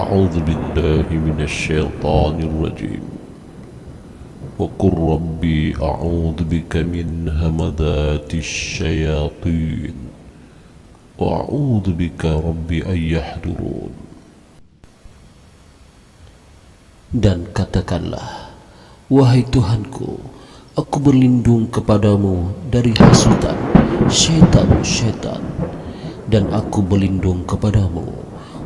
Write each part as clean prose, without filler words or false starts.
أعوذ بالله من الشيطان الرجيم وقل ربي أعوذ بك من همذات الشياطين وأعوذ بك ربي أن يحضرون. Dan katakanlah, wahai Tuhanku, aku berlindung kepadamu dari hasutan syaitan-syaitan, dan aku berlindung kepadamu,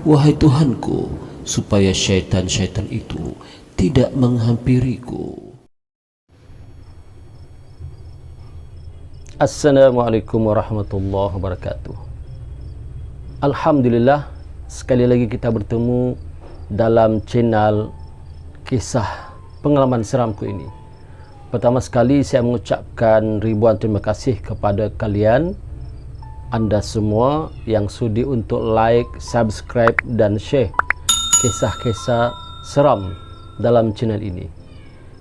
wahai Tuhanku, supaya syaitan-syaitan itu tidak menghampiriku. Assalamualaikum warahmatullahi wabarakatuh. Alhamdulillah, sekali lagi kita bertemu dalam channel kisah pengalaman seramku ini. Pertama sekali saya mengucapkan ribuan terima kasih kepada kalian, anda semua yang sudi untuk like, subscribe dan share kisah-kisah seram dalam channel ini.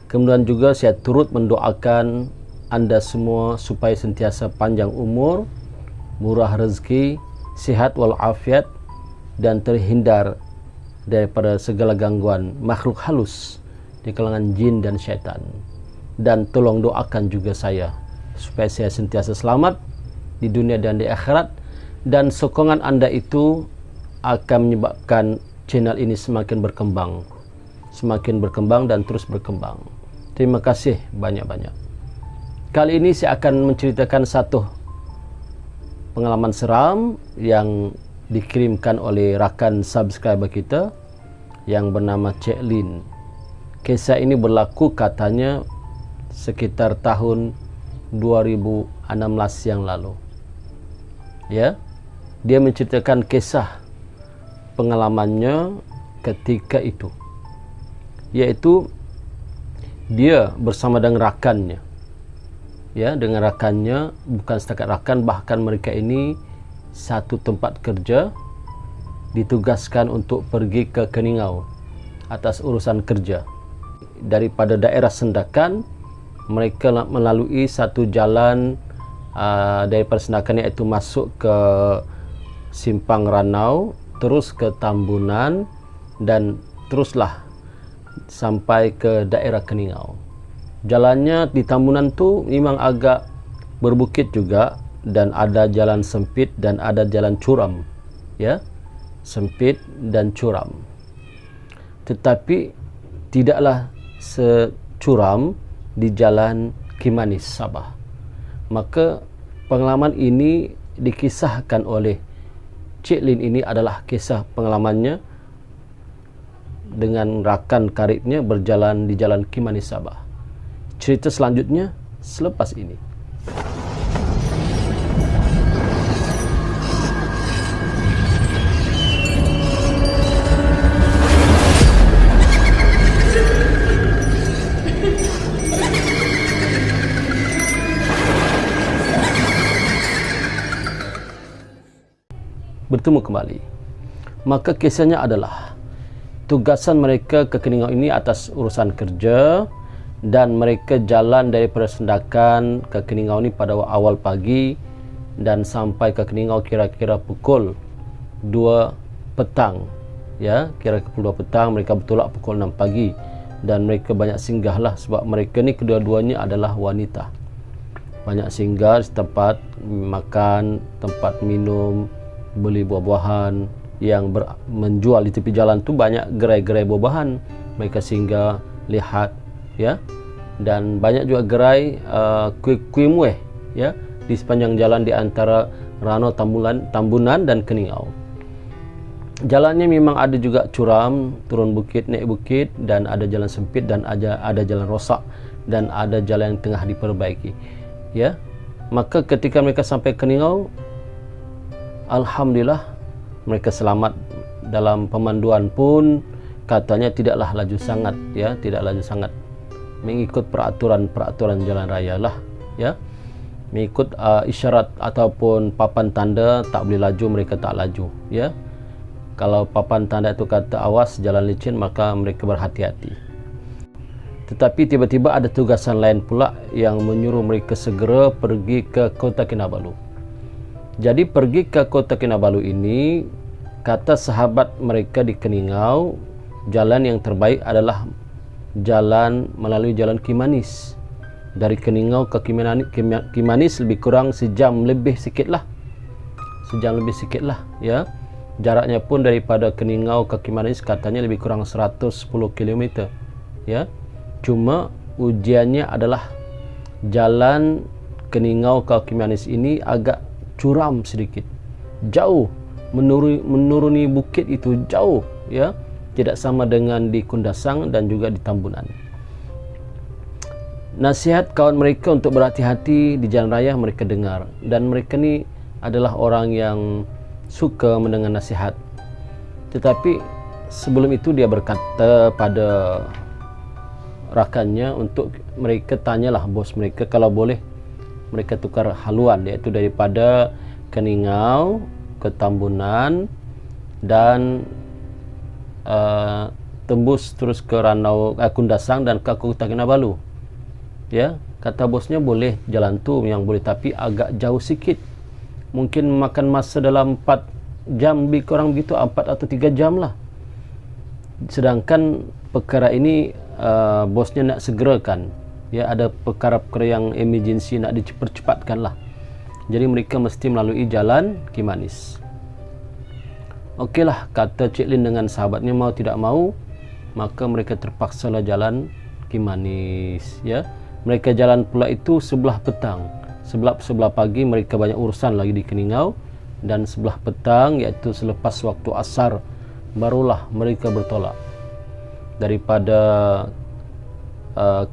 Kemudian juga saya turut mendoakan anda semua supaya sentiasa panjang umur, murah rezeki, sihat walafiat, dan terhindar daripada segala gangguan makhluk halus di kalangan jin dan syaitan. Dan tolong doakan juga saya supaya saya sentiasa selamat di dunia dan di akhirat, dan sokongan anda itu akan menyebabkan channel ini semakin berkembang dan terus berkembang. Terima kasih banyak-banyak. Kali ini saya akan menceritakan satu pengalaman seram yang dikirimkan oleh rakan subscriber kita yang bernama Cik Lin. Kisah ini berlaku katanya sekitar tahun 2016 yang lalu. Ya, dia menceritakan kisah pengalamannya ketika itu, yaitu dia bersama dengan rakannya. Ya, dengan rakannya, bukan setakat rakan, bahkan mereka ini satu tempat kerja, ditugaskan untuk pergi ke Keningau atas urusan kerja. Daripada daerah Sendakan, mereka melalui satu jalan daripada Sendakan, iaitu masuk ke Simpang Ranau, terus ke Tambunan, dan teruslah sampai ke daerah Keningau. Jalannya di Tambunan tu memang agak berbukit juga, dan ada jalan sempit dan ada jalan curam, ya, sempit dan curam. Tetapi tidaklah securam di jalan Kimanis Sabah. Maka pengalaman ini dikisahkan oleh Cik Lin. Ini adalah kisah pengalamannya dengan rakan karibnya berjalan di jalan Kimanis Sabah. Cerita selanjutnya selepas ini. Bertemu kembali. Maka kisahnya adalah tugasan mereka ke Keningau ini atas urusan kerja, dan mereka jalan daripada Sendakan ke Keningau ini pada awal pagi, dan sampai ke Keningau kira-kira pukul 2 petang. Ya, kira-kira pukul 2 petang, mereka bertolak pukul 6 pagi, dan mereka banyak singgahlah sebab mereka ni kedua-duanya adalah wanita. Banyak singgah di tempat makan, tempat minum, beli buah-buahan yang menjual di tepi jalan tu. Banyak gerai-gerai buah-buahan mereka singgah, lihat, ya. Dan banyak juga gerai kuih muih, ya, di sepanjang jalan di antara Ranau, Tambunan dan Keningau. Jalannya memang ada juga curam, turun bukit, naik bukit, dan ada jalan sempit, dan ada jalan rosak, dan ada jalan yang tengah diperbaiki, ya. Maka ketika mereka sampai Keningau, alhamdulillah mereka selamat. Dalam pemanduan pun katanya tidaklah laju sangat, ya, tidak laju sangat, mengikut peraturan jalan raya lah, ya, mengikut isyarat ataupun papan tanda tak boleh laju, mereka tak laju, ya. Kalau papan tanda itu kata awas jalan licin, maka mereka berhati-hati. Tetapi tiba-tiba ada tugasan lain pula yang menyuruh mereka segera pergi ke Kota Kinabalu. Jadi pergi ke Kota Kinabalu ini kata sahabat mereka di Keningau, jalan yang terbaik adalah jalan melalui jalan Kimanis. Dari Keningau ke Kimanis lebih kurang sejam lebih sikit lah, ya. Jaraknya pun daripada Keningau ke Kimanis katanya lebih kurang 110 km, ya. Cuma ujiannya adalah jalan Keningau ke Kimanis ini agak curam sedikit, jauh, menuruni bukit itu jauh, ya. Tidak sama dengan di Kundasang dan juga di Tambunan. Nasihat kawan mereka untuk berhati-hati di jalan raya mereka dengar, dan mereka ni adalah orang yang suka mendengar nasihat. Tetapi sebelum itu dia berkata pada rakannya untuk mereka tanyalah bos mereka kalau boleh mereka tukar haluan, iaitu daripada Keningau ke Tambunan dan tembus terus ke Ranau, Kundasang dan ke Kota Kinabalu. Ya, kata bosnya boleh jalan tu yang boleh, tapi agak jauh sikit. Mungkin makan masa dalam 4 jam lebih kurang begitu, 4 atau 3 jam lah. Sedangkan perkara ini bosnya nak segerakan. Ya, ada perkara-perkara yang emergency nak dipercepatkan lah. Jadi mereka mesti melalui jalan Kimanis. Okeylah, kata Cik Lin dengan sahabatnya, mau tidak mau maka mereka terpaksalah jalan Kimanis, ya. Mereka jalan pula itu sebelah petang. Sebelah pagi mereka banyak urusan lagi di Keningau, dan sebelah petang iaitu selepas waktu asar barulah mereka bertolak daripada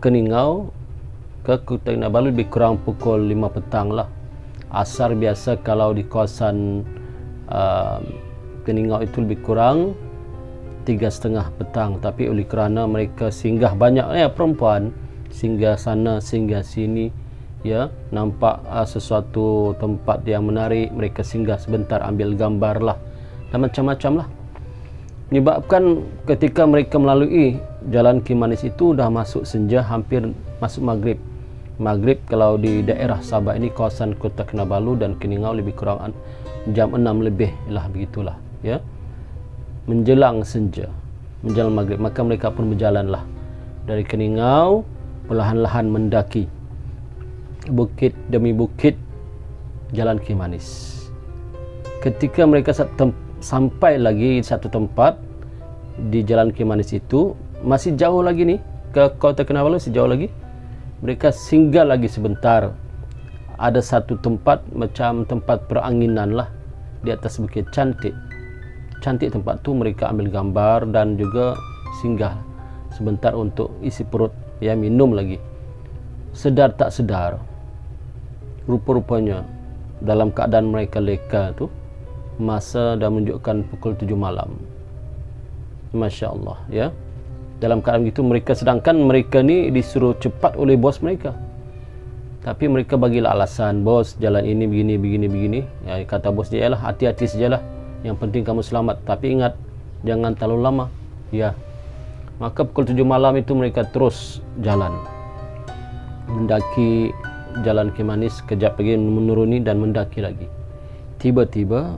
Keningau ke Kota Kinabalu lebih kurang pukul 5 petang lah. Asar biasa kalau di kawasan Keningau itu lebih kurang 3:30 petang, tapi oleh kerana mereka singgah banyak perempuan, singgah sana singgah sini, ya, nampak sesuatu tempat yang menarik, mereka singgah sebentar ambil gambar lah dan macam-macam lah. Menyebabkan ketika mereka melalui jalan Kimanis itu dah masuk senja, hampir masuk maghrib. Maghrib kalau di daerah Sabah ini, kawasan Kota Kinabalu dan Keningau lebih kurang jam 6 lebih lah, begitulah, ya. Menjelang senja, menjelang maghrib, maka mereka pun berjalanlah dari Keningau, perlahan-lahan mendaki bukit demi bukit jalan Kimanis. Ketika mereka sampai lagi satu tempat di jalan Kimanis itu, masih jauh lagi nih ke Kota Kinabalu, sejauh lagi. Mereka singgah lagi sebentar. Ada satu tempat macam tempat peranginan lah di atas bukit, cantik tempat tu. Mereka ambil gambar dan juga singgah sebentar untuk isi perut, ya, minum lagi. Sedar tak sedar, rupa-rupanya dalam keadaan mereka leka tu, masa dah menunjukkan pukul 7 malam. Masya Allah, ya. Dalam keadaan itu mereka, sedangkan mereka ni disuruh cepat oleh bos mereka, tapi mereka bagilah alasan, bos jalan ini begini. Ya, kata bosnya, ialah hati-hati sajalah, yang penting kamu selamat, tapi ingat jangan terlalu lama, ya. Maka pukul 7 malam itu mereka terus jalan mendaki jalan Kimanis, kejap lagi menuruni dan mendaki lagi. Tiba-tiba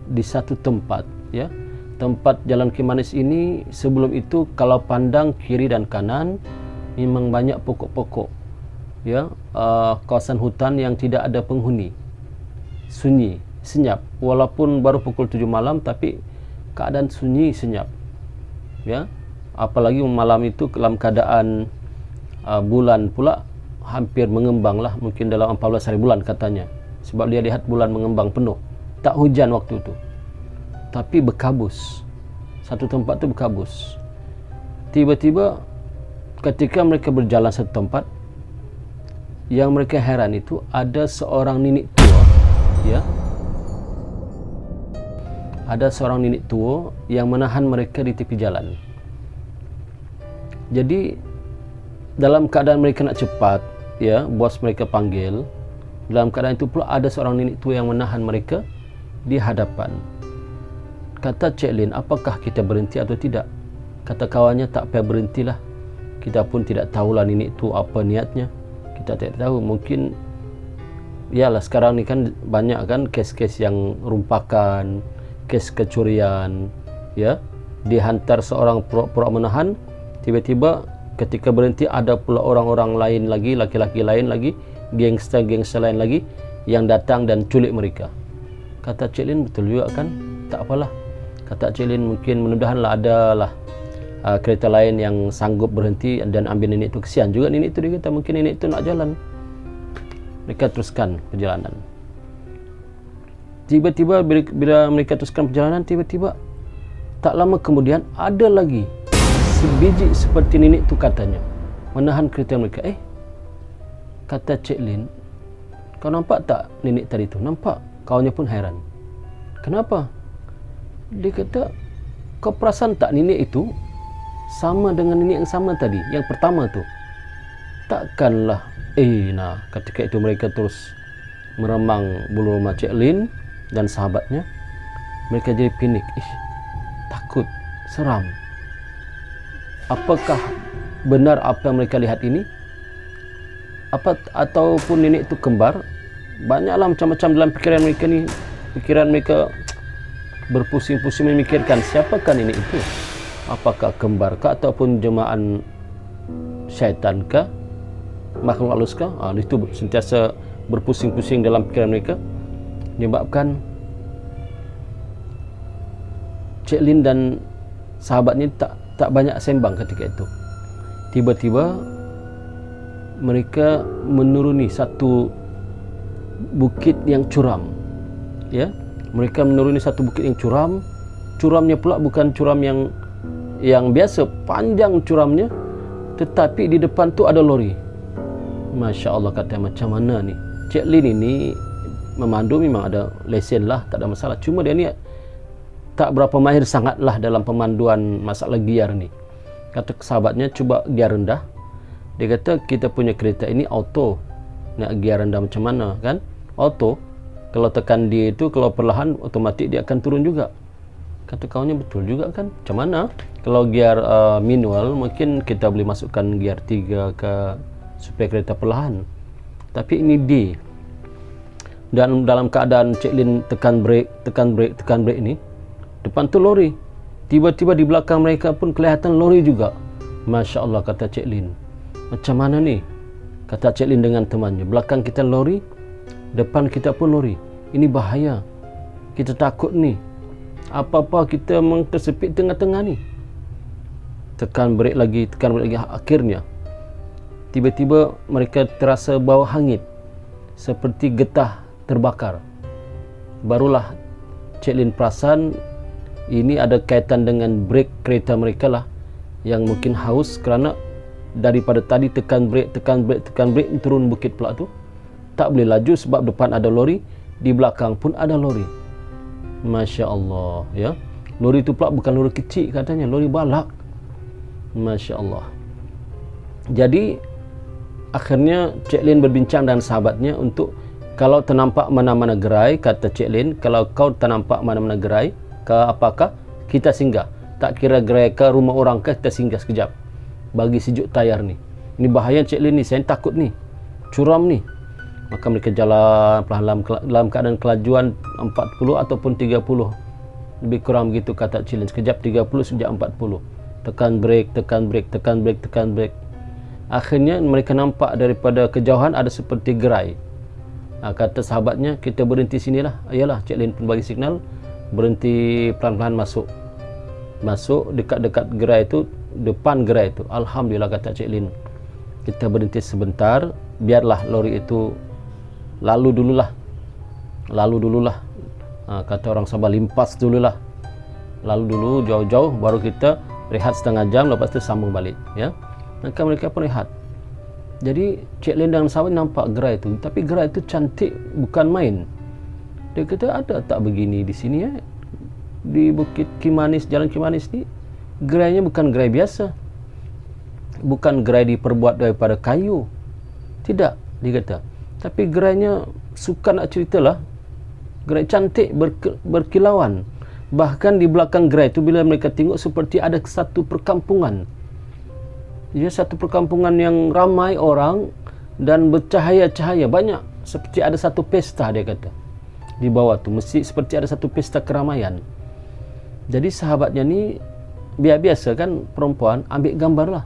di satu tempat, ya, tempat jalan Kimanis ini sebelum itu kalau pandang kiri dan kanan memang banyak pokok-pokok, ya, kawasan hutan yang tidak ada penghuni, sunyi, senyap. Walaupun baru pukul 7 malam, tapi keadaan sunyi, senyap, ya. Apalagi malam itu dalam keadaan bulan pula hampir mengembang lah, mungkin dalam 14 hari bulan katanya, sebab dia lihat bulan mengembang penuh. Tak hujan waktu itu, tapi berkabus. Satu tempat tu berkabus. Tiba-tiba ketika mereka berjalan satu tempat, yang mereka heran itu ada seorang nenek tua, ya. Ada seorang nenek tua yang menahan mereka di tepi jalan. Jadi dalam keadaan mereka nak cepat, ya, bos mereka panggil. Dalam keadaan itu pula ada seorang nenek tua yang menahan mereka di hadapan. Kata Cik Lin, apakah kita berhenti atau tidak? Kata kawannya, tak payah berhentilah. Kita pun tidak tahulah nenek tu apa niatnya. Kita tidak tahu, mungkin yalah sekarang ni kan banyak kan kes-kes yang rumpakan, kes kecurian, ya, dihantar seorang pura-pura menahan, tiba-tiba ketika berhenti ada pula orang-orang lain lagi, laki-laki lain lagi, gangster-gangster lain lagi yang datang dan culik mereka. Kata Cik Lin, betul juga kan? Tak apalah. Kata Cik Lin, mungkin mudah-mudahanlah adalah kereta lain yang sanggup berhenti dan ambil nenek itu. Kesian juga nenek itu, dia kata mungkin nenek itu nak jalan. Mereka teruskan perjalanan. Tiba-tiba bila mereka teruskan perjalanan, tiba-tiba tak lama kemudian ada lagi sebiji seperti nenek itu katanya menahan kereta mereka. Kata Cik Lin, kau nampak tak nenek tadi tu? Nampak. Kawannya pun hairan. Kenapa? Dia kata, kau perasan tak nenek itu sama dengan nenek yang sama tadi, yang pertama tu? Takkanlah. Nah, ketika itu mereka terus meremang bulu rumah Cik Lin dan sahabatnya. Mereka jadi panik. Takut, seram. Apakah benar apa yang mereka lihat ini? Ataupun nenek itu kembar? Banyaklah macam-macam dalam pikiran mereka ni. Pikiran mereka berpusing-pusing memikirkan siapakah nenek itu? Apakah kembar kah ataupun jemaah syaitan kah? Makhluk halus kah? Itu sentiasa berpusing-pusing dalam pikiran mereka. Menyebabkan Cik Lin dan sahabatnya tak banyak sembang ketika itu. Tiba-tiba mereka menuruni satu bukit yang curam. Ya, mereka menuruni satu bukit yang curam. Curamnya pula bukan curam yang biasa, panjang curamnya, tetapi di depan tu ada lori. Masya Allah, kata macam mana ni? Cik Lin ini memandu memang ada lesen lah, tak ada masalah. Cuma dia ni tak berapa mahir sangatlah dalam pemanduan masalah giar ni. Kata sahabatnya, cuba giar rendah. Dia kata, kita punya kereta ini auto, nak giar rendah macam mana kan? Auto, kalau tekan dia itu, kalau perlahan otomatik dia akan turun juga. Kata kawannya, betul juga kan? Macam mana? Kalau giar manual mungkin kita boleh masukkan giar 3 ke supaya kereta perlahan. Tapi ini D. Dan dalam keadaan Cik Lin tekan brake ini, depan tu lori. Tiba-tiba di belakang mereka pun kelihatan lori juga. Masya Allah, kata Cik Lin. Macam mana ni? Kata Cik Lin dengan temannya. Belakang kita lori, depan kita pun lori. Ini bahaya. Kita takut ni. Apa-apa kita memang tersepit tengah-tengah ni. Tekan brake lagi. Akhirnya tiba-tiba mereka terasa bau hangit seperti getah terbakar. Barulah Cik Lin perasan ini ada kaitan dengan brake kereta mereka lah, yang mungkin haus kerana daripada tadi tekan brake turun bukit pula tu tak boleh laju sebab depan ada lori, di belakang pun ada lori. Masya Allah, ya. Lori tu pula bukan lori kecil katanya, lori balak. Masya Allah. Jadi akhirnya Cik Lin berbincang dengan sahabatnya untuk, kalau ternampak mana-mana gerai, kata Cik Lin, kalau kau ternampak mana-mana gerai, apakah kita singgah? Tak kira gerai ke rumah orang ke, kita singgah sekejap bagi sejuk tayar ni. Ini bahaya Cik Lin ni, saya takut ni, curam ni. Maka mereka jalan perlahan dalam keadaan kelajuan 40 ataupun 30, lebih kurang begitu kata Cik Lin. Sekejap 30, sekejap 40. Tekan brake. Akhirnya mereka nampak daripada kejauhan ada seperti gerai. Kata sahabatnya, kita berhenti sinilah. Ayalah, Cik Lin pun bagi signal, berhenti pelan-pelan masuk dekat-dekat gerai itu, depan gerai itu. Alhamdulillah, kata Cik Lin, kita berhenti sebentar, biarlah lori itu lalu dululah. Kata orang Sabah, limpas dululah, lalu dulu jauh-jauh, baru kita rehat setengah jam, lepas itu sambung balik, ya. Maka mereka pun rehat. Jadi Cik Lin dan sahabat nampak gerai itu, tapi gerai itu cantik bukan main. Dia kata, ada tak begini di sini, ya? Di Bukit Kimanis, Jalan Kimanis ni, gerainya bukan gerai biasa, bukan gerai diperbuat daripada kayu, tidak, dia kata. Tapi gerainya, suka nak ceritalah, gerai cantik, berkilauan. Bahkan di belakang gerai itu, bila mereka tengok, seperti ada satu perkampungan. Ia satu perkampungan yang ramai orang dan bercahaya-cahaya banyak, seperti ada satu pesta, dia kata. Di bawah tu mesti seperti ada satu pesta keramaian. Jadi sahabatnya ni biasa kan perempuan ambil gambar lah.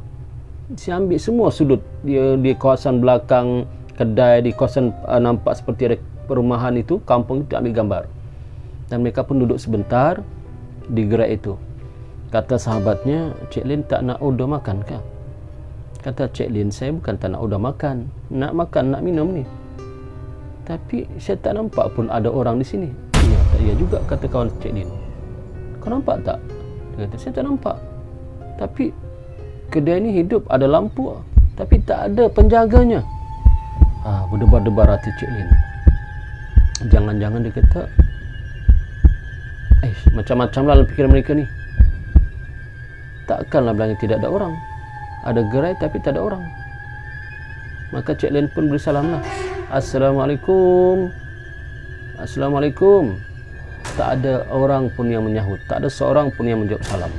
Dia ambil semua sudut. Dia di kawasan belakang kedai, di kawasan nampak seperti ada perumahan itu, kampung itu, ambil gambar. Dan mereka pun duduk sebentar di gerai itu. Kata sahabatnya, Cik Lin tak nak order makan kah? Kata Cik Lin, saya bukan tak nak order makan. Nak makan, nak minum ni. Tapi saya tak nampak pun ada orang di sini. Ya, tak iya juga, kata kawan Cik Lin. Kau nampak tak? Dia kata, saya tak nampak. Tapi kedai ni hidup, ada lampu, tapi tak ada penjaganya. Berdebar-debar hati Cik Lin. Jangan-jangan dia kata, macam-macam lah dalam fikiran mereka ni. Takkanlah bilangnya tidak ada orang. Ada gerai tapi tak ada orang. Maka Cik Lin pun bersalam lah. Assalamualaikum. Assalamualaikum. Tak ada orang pun yang menyahut. Tak ada seorang pun yang menjawab salam.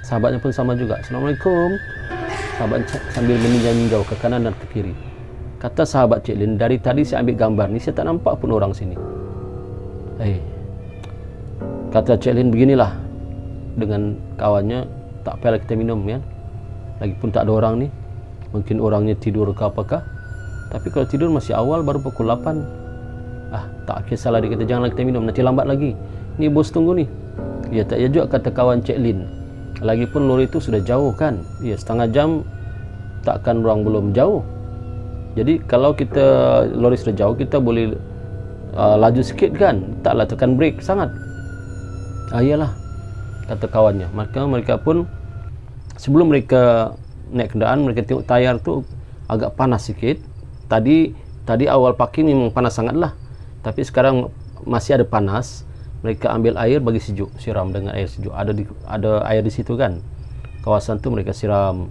Sahabatnya pun sama juga. Assalamualaikum. Sahabat sambil meninjau ke kanan dan ke kiri. Kata sahabat Cik Lin, dari tadi saya ambil gambar ni, saya tak nampak pun orang sini. Kata Cik Lin, beginilah dengan kawannya, tak payahlah kita minum ya. Lagipun tak ada orang ni. Mungkin orangnya tidur ke apakah. Tapi kalau tidur masih awal, baru pukul 8. Tak kisahlah, dia kata janganlah kita minum, nanti lambat lagi. Ni bos tunggu ni. Ya tak ya juga, kata kawan Cik Lin. Lagipun lori itu sudah jauh kan. Ya setengah jam takkan orang belum jauh. Jadi kalau kita lori sudah jauh, kita boleh laju sikit kan. Taklah tekan brake sangat. Iyalah, kata kawannya. Maka mereka pun sebelum mereka naik kenderaan, mereka tengok tayar tu agak panas sikit. Tadi awal parking memang panas sangat lah. Tapi sekarang masih ada panas. Mereka ambil air bagi sejuk, siram dengan air sejuk. Ada air di situ kan. Kawasan tu mereka siram,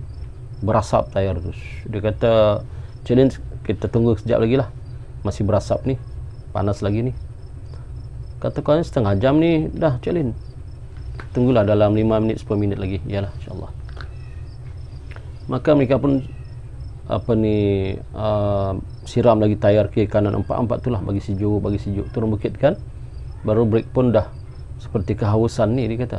berasap tayar tu. Dia kata, Cik Lin, kita tunggu sekejap lagi lah. Masih berasap ni, panas lagi ni. Kata kawan, setengah jam ni dah Cik Lin. Tunggulah dalam 5 minit 10 minit lagi. Yalah, insyaAllah. Maka mereka pun siram lagi tayar kiri kanan, empat tu lah, bagi sejuk. Turun bukit kan, baru break pun dah seperti kehausan ni, dia kata.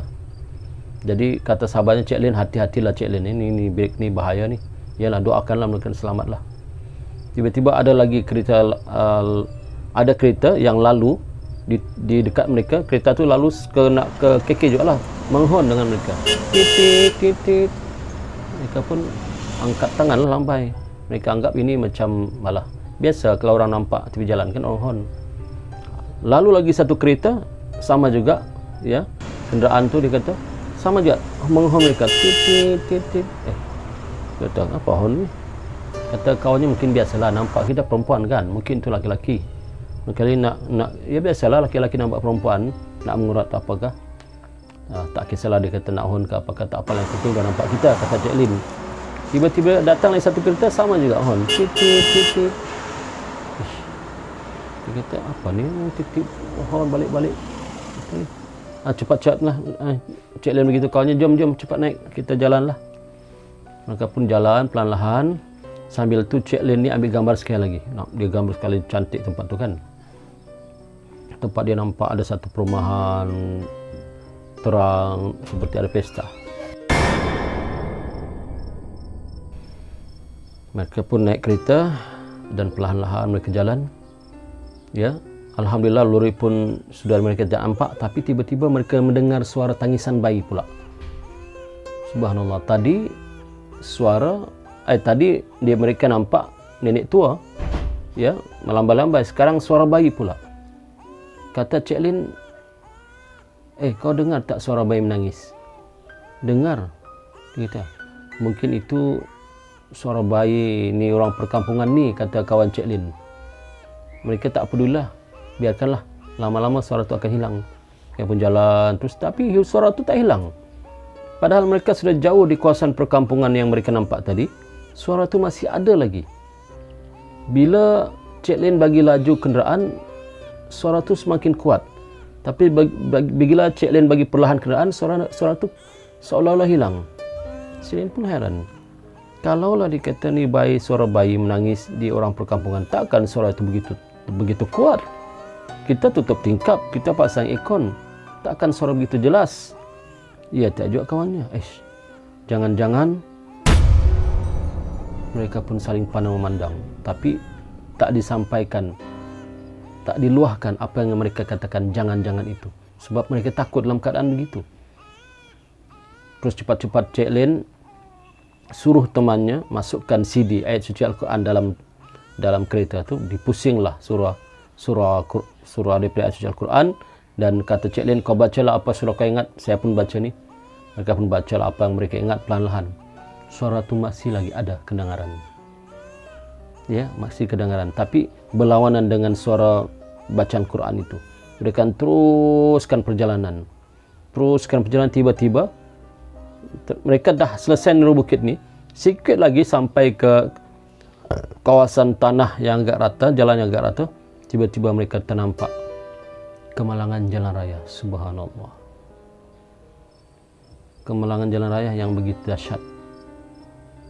Jadi kata sahabatnya, Cik Lin, hati-hatilah Cik Lin, ini break ni bahaya ni. Yalah, doakanlah mereka selamatlah. Tiba-tiba ada lagi kereta, ada kereta yang lalu di dekat mereka. Kereta tu lalu nak ke KK juga lah, menghon dengan mereka. Titit. Mereka pun angkat tangan lah lambai. Mereka anggap ini macam malah biasa kalau orang nampak tepi jalan kan orang hon. Lalu lagi satu kereta sama juga ya, kenderaan tu dia kata sama juga menghon mereka. Titit. Kata apa hon ni? Kata kawannya, mungkin biasalah, nampak kita perempuan kan, mungkin tu laki-laki. Kali nak ya biasalah laki-laki nampak perempuan nak mengurat apakah. Tak kisahlah, dia kata nak hon ke apakah, tak apalah, yang penting dah nampak kita, kata Cik Lin. Tiba-tiba datang lagi satu kereta sama juga hon. Titit. Dia kata apa ni, titit hon balik-balik. Cepat-cepat lah. Cik Lin begitu, kawannya, jom cepat naik, kita jalan lah. Mereka pun jalan pelan-lahan. Sambil tu Cik Lin ni ambil gambar sekali lagi. Dia gambar sekali, cantik tempat tu kan. Tempat dia nampak ada satu perumahan terang, seperti ada pesta. Mereka pun naik kereta dan perlahan-lahan mereka jalan. Ya, alhamdulillah lori pun sudah mereka tak nampak, tapi tiba-tiba mereka mendengar suara tangisan bayi pula. Subhanallah, tadi mereka nampak nenek tua ya melambai-lambai, sekarang suara bayi pula. Kata Cik Lin, kau dengar tak suara bayi menangis? Dengar. Dia kata, mungkin itu suara bayi ni orang perkampungan ni, kata kawan Cik Lin. Mereka tak pedulilah, biarkanlah, lama-lama suara tu akan hilang. Mereka pun jalan terus, tapi suara tu tak hilang. Padahal mereka sudah jauh di kawasan perkampungan yang mereka nampak tadi. Suara tu masih ada lagi. Bila Cik Lin bagi laju kenderaan, suara tu semakin kuat. Tapi bila Cik Lin bagi perlahan kenderaan, suara tu seolah-olah hilang. Cik Lin pun heran. Kalaulah dikata ni suara bayi menangis di orang perkampungan, takkan suara itu begitu kuat. Kita tutup tingkap, kita pasang aircon, takkan suara begitu jelas? Ia tak juga kawannya. Jangan-jangan mereka pun saling pandang memandang, tapi tak disampaikan, tak diluahkan apa yang mereka katakan jangan-jangan itu, sebab mereka takut dalam keadaan begitu. Terus cepat-cepat Cik Lin suruh temannya masukkan CD ayat suci Al-Quran dalam kereta tu, dipusinglah surah daripada ayat suci Al-Quran, dan kata Cik Lin, kau bacalah apa surah kau ingat, saya pun baca ni. Mereka pun bacalah apa yang mereka ingat perlahan-lahan. Suara tu masih lagi ada kedengaran. Ya, masih kedengaran, tapi berlawanan dengan suara bacaan Quran itu. Mereka teruskan perjalanan. Tiba-tiba mereka dah selesai nurul bukit ni, sikit lagi sampai ke kawasan tanah yang agak rata, jalan yang agak rata. Tiba-tiba mereka ternampak kemalangan jalan raya. Subhanallah, kemalangan jalan raya yang begitu dahsyat,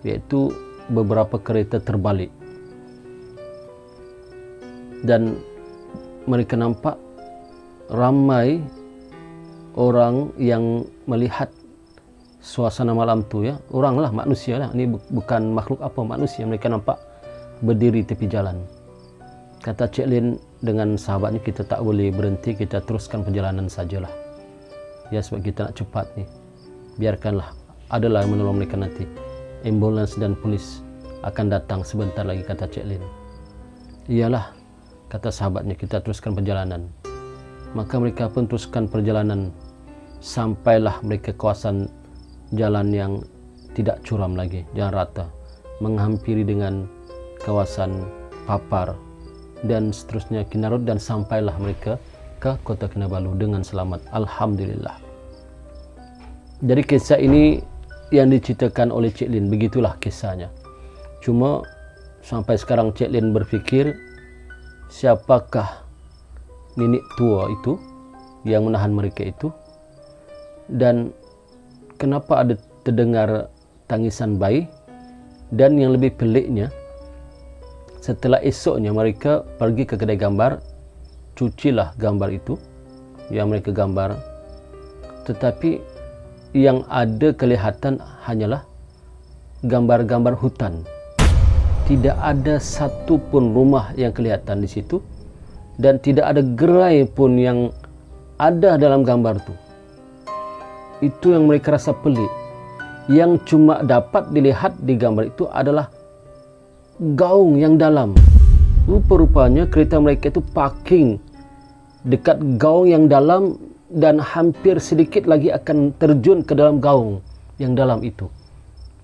iaitu beberapa kereta terbalik, dan mereka nampak ramai orang yang melihat suasana malam tu, ya. Orang lah, manusia lah, ini bukan makhluk apa, manusia. Mereka nampak berdiri tepi jalan. Kata Cik Lin dengan sahabatnya, kita tak boleh berhenti, kita teruskan perjalanan sajalah, ya, sebab kita nak cepat ni. Biarkanlah, adalah yang menolong mereka nanti. Ambulans dan polis akan datang sebentar lagi, kata Cik Lin. Iyalah, kata sahabatnya, kita teruskan perjalanan. Maka mereka pun teruskan perjalanan, sampailah mereka kawasan jalan yang tidak curam lagi, jalan rata, menghampiri dengan kawasan Papar dan seterusnya Kinarut, dan sampailah mereka ke kota Kinabalu dengan selamat, alhamdulillah. Jadi kisah ini yang diceritakan oleh Cik Lin, begitulah kisahnya. Cuma sampai sekarang Cik Lin berfikir, siapakah nenek tua itu yang menahan mereka itu, dan kenapa ada terdengar tangisan bayi. Dan yang lebih peliknya, setelah esoknya mereka pergi ke kedai gambar, cucilah gambar itu yang mereka gambar, tetapi yang ada kelihatan hanyalah gambar-gambar hutan. Tidak ada satu pun rumah yang kelihatan di situ, dan tidak ada gerai pun yang ada dalam gambar itu. Itu yang mereka rasa pelik. Yang cuma dapat dilihat di gambar itu adalah gaung yang dalam. Rupa-rupanya kereta mereka itu parking dekat gaung yang dalam, dan hampir sedikit lagi akan terjun ke dalam gaung yang dalam itu.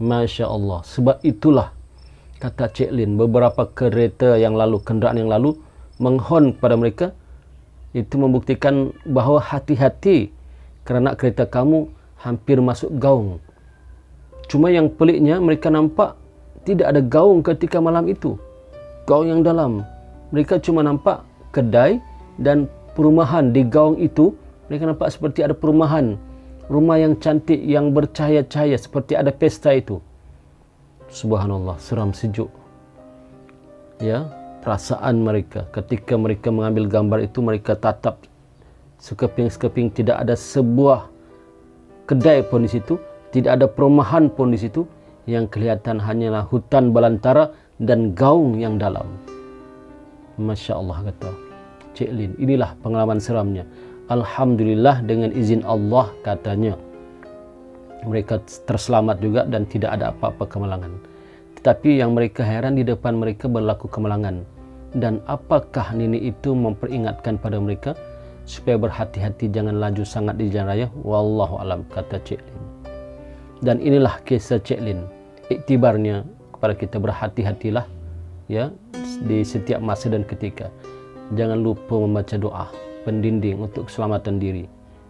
Masya Allah. Sebab itulah, kata Cik Lin, beberapa kereta yang lalu, kenderaan yang lalu menghon kepada mereka. Itu membuktikan bahawa hati-hati, kerana kereta kamu hampir masuk gaung. Cuma yang peliknya, mereka nampak tidak ada gaung ketika malam itu. Gaung yang dalam. Mereka cuma nampak kedai dan perumahan di gaung itu. Mereka nampak seperti ada perumahan, rumah yang cantik, yang bercahaya-cahaya, seperti ada pesta itu. Subhanallah, seram sejuk. Ya, perasaan mereka ketika mereka mengambil gambar itu, mereka tatap sekeping-sekeping, tidak ada sebuah kedai pun di situ, tidak ada perumahan pun di situ. Yang kelihatan hanyalah hutan belantara dan gaung yang dalam. Masya Allah, kata Cik Lin. Inilah pengalaman seramnya. Alhamdulillah, dengan izin Allah, katanya, mereka terselamat juga dan tidak ada apa-apa kemalangan. Tetapi yang mereka heran, di depan mereka berlaku kemalangan. Dan apakah nenek itu memperingatkan pada mereka supaya berhati-hati, jangan laju sangat di jalan raya? Wallahu alam, kata Cik Lin. Dan inilah kisah Cik Lin. Iktibarnya kepada kita, berhati-hatilah, ya, di setiap masa dan ketika. Jangan lupa membaca doa pendinding untuk keselamatan diri,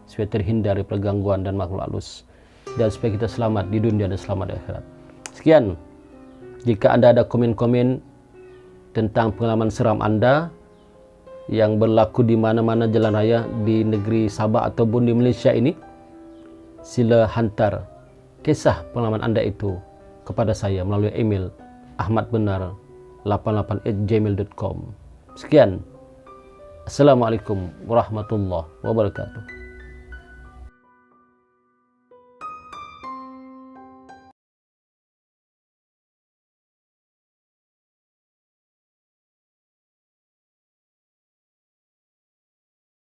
supaya terhindar dari gangguan dan makhluk halus, dan supaya kita selamat di dunia dan selamat di akhirat. Sekian. Jika anda ada komen-komen tentang pengalaman seram anda yang berlaku di mana-mana jalan raya di negeri Sabah ataupun di Malaysia ini, sila hantar kisah pengalaman anda itu kepada saya melalui email ahmadbenar88@gmail.com. Sekian. Assalamualaikum warahmatullahi wabarakatuh.